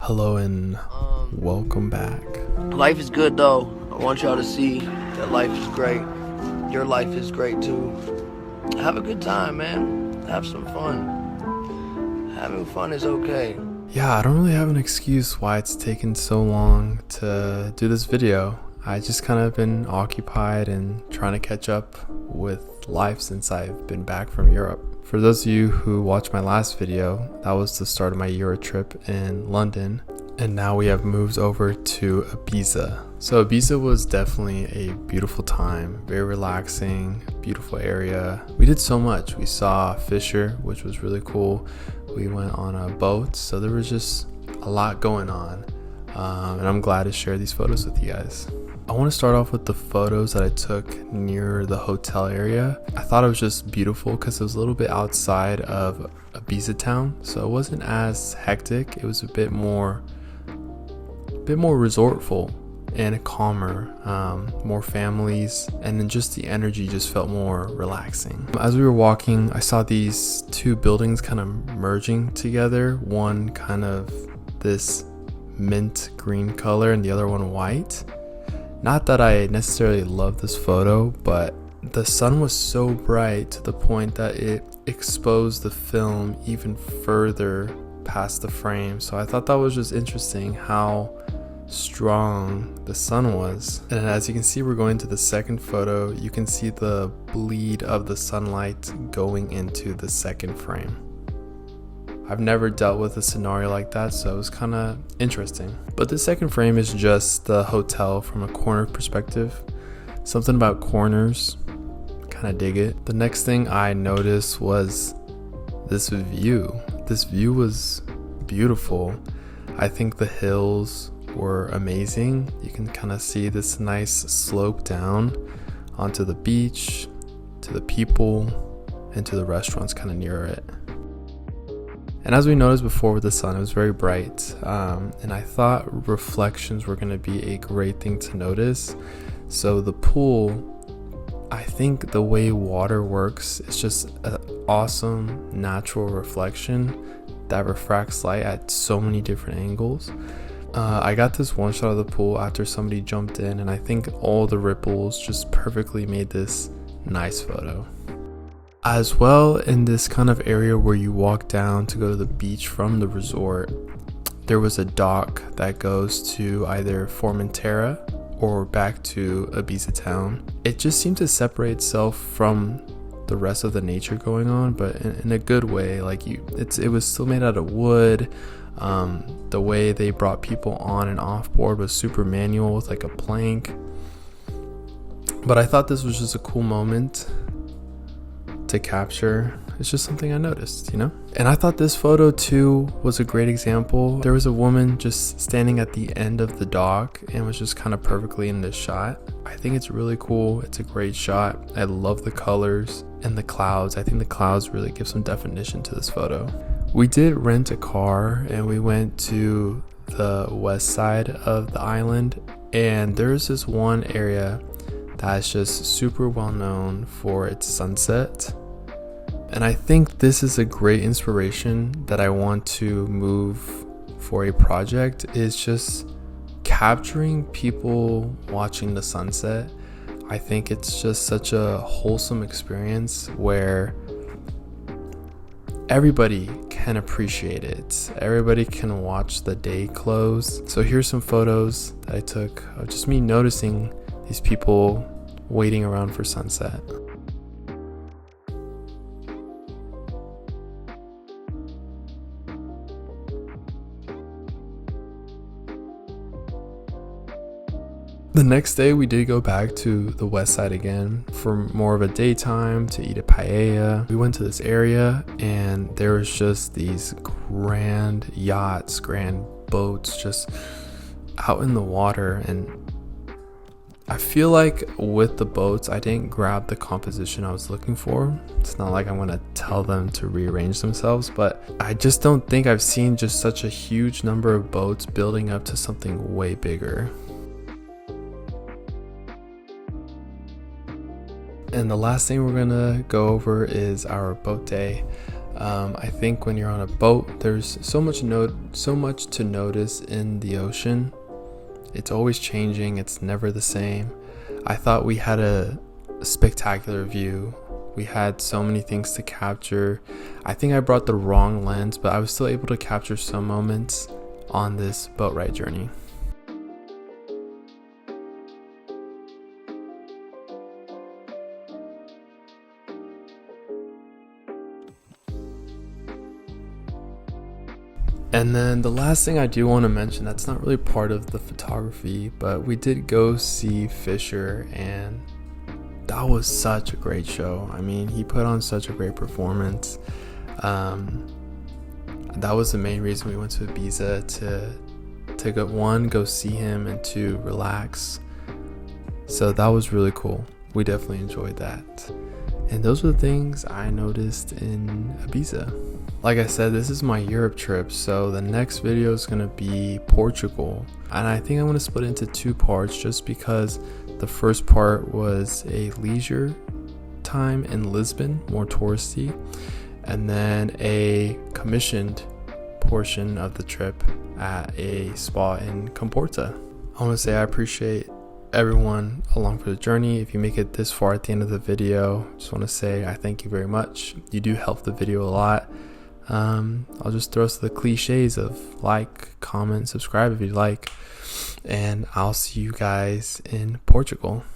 Hello and welcome back. Life is good though. I want y'all to see that life is great. Your life is great too. Have a good time, man. Have some fun. Having fun is okay. Yeah, I don't really have an excuse why it's taken so long to do this video. I just kind of been occupied and trying to catch up with life since I've been back from Europe. For those of you who watched my last video, that was the start of my Euro trip in London, and now we have moved over to Ibiza. So Ibiza was definitely a beautiful time, very relaxing, beautiful area. We did so much. We saw Fisher, which was really cool. We went on a boat, so there was just a lot going on, and I'm glad to share these photos with you guys. I want to start off with the photos that I took near the hotel area. I thought it was just beautiful because it was a little bit outside of Ibiza town, so it wasn't as hectic. It was a bit more resortful and calmer, more families, and then just the energy just felt more relaxing. As we were walking, I saw these two buildings kind of merging together, one kind of this mint green color and the other one white. Not that I necessarily love this photo, but the sun was so bright to the point that it exposed the film even further past the frame. So I thought that was just interesting how strong the sun was. And as you can see, we're going to the second photo. You can see the bleed of the sunlight going into the second frame. I've never dealt with a scenario like that, so it was kind of interesting. But the second frame is just the hotel from a corner perspective. Something about corners, kind of dig it. The next thing I noticed was this view. This view was beautiful. I think the hills were amazing. You can kind of see this nice slope down onto the beach, to the people, and to the restaurants kind of near it. And as we noticed before with the sun, it was very bright, and I thought reflections were going to be a great thing to notice. So the pool, I think the way water works is just an awesome natural reflection that refracts light at so many different angles. I got this one shot of the pool after somebody jumped in, and I think all the ripples just perfectly made this nice photo. As well, in this kind of area where you walk down to go to the beach from the resort, there was a dock that goes to either Formentera or back to Ibiza town. It just seemed to separate itself from the rest of the nature going on, but in a good way. Like it was still made out of wood. The way they brought people on and off board was super manual with like a plank. But I thought this was just a cool moment to capture. It's just something I noticed, you know? And I thought this photo too was a great example. There was a woman just standing at the end of the dock and was just kind of perfectly in this shot. I think it's really cool. It's a great shot. I love the colors and the clouds. I think the clouds really give some definition to this photo. We did rent a car and we went to the west side of the island, and there's this one area that's just super well known for its sunset. And I think this is a great inspiration that I want to move for a project, is just capturing people watching the sunset. I think it's just such a wholesome experience where everybody can appreciate it. Everybody can watch the day close. So here's some photos that I took of just me noticing these people waiting around for sunset. The next day we did go back to the west side again for more of a daytime to eat a paella. We went to this area and there was just these grand yachts, grand boats just out in the water, and I feel like with the boats, I didn't grab the composition I was looking for. It's not like I'm gonna tell them to rearrange themselves, but I just don't think I've seen just such a huge number of boats building up to something way bigger. And the last thing we're gonna go over is our boat day. I think when you're on a boat, there's so much to notice in the ocean. It's always changing. It's never the same. I thought we had a spectacular view. We had so many things to capture. I think I brought the wrong lens, but I was still able to capture some moments on this boat ride journey. And then the last thing I do want to mention, that's not really part of the photography, but we did go see Fisher, and that was such a great show. I mean, he put on such a great performance. That was the main reason we went to Ibiza, to go see him, and to relax. So that was really cool. We definitely enjoyed that. And those were the things I noticed in Ibiza. Like I said, this is my Europe trip, so the next video is going to be Portugal. And I think I'm going to split into 2 parts, just because the first part was a leisure time in Lisbon, more touristy, and then a commissioned portion of the trip at a spa in Comporta. I want to say I appreciate everyone along for the journey. If you make it this far at the end of the video, just want to say I thank you very much. You do help the video a lot. I'll just throw the cliches of like, comment, subscribe if you like, and I'll see you guys in Portugal.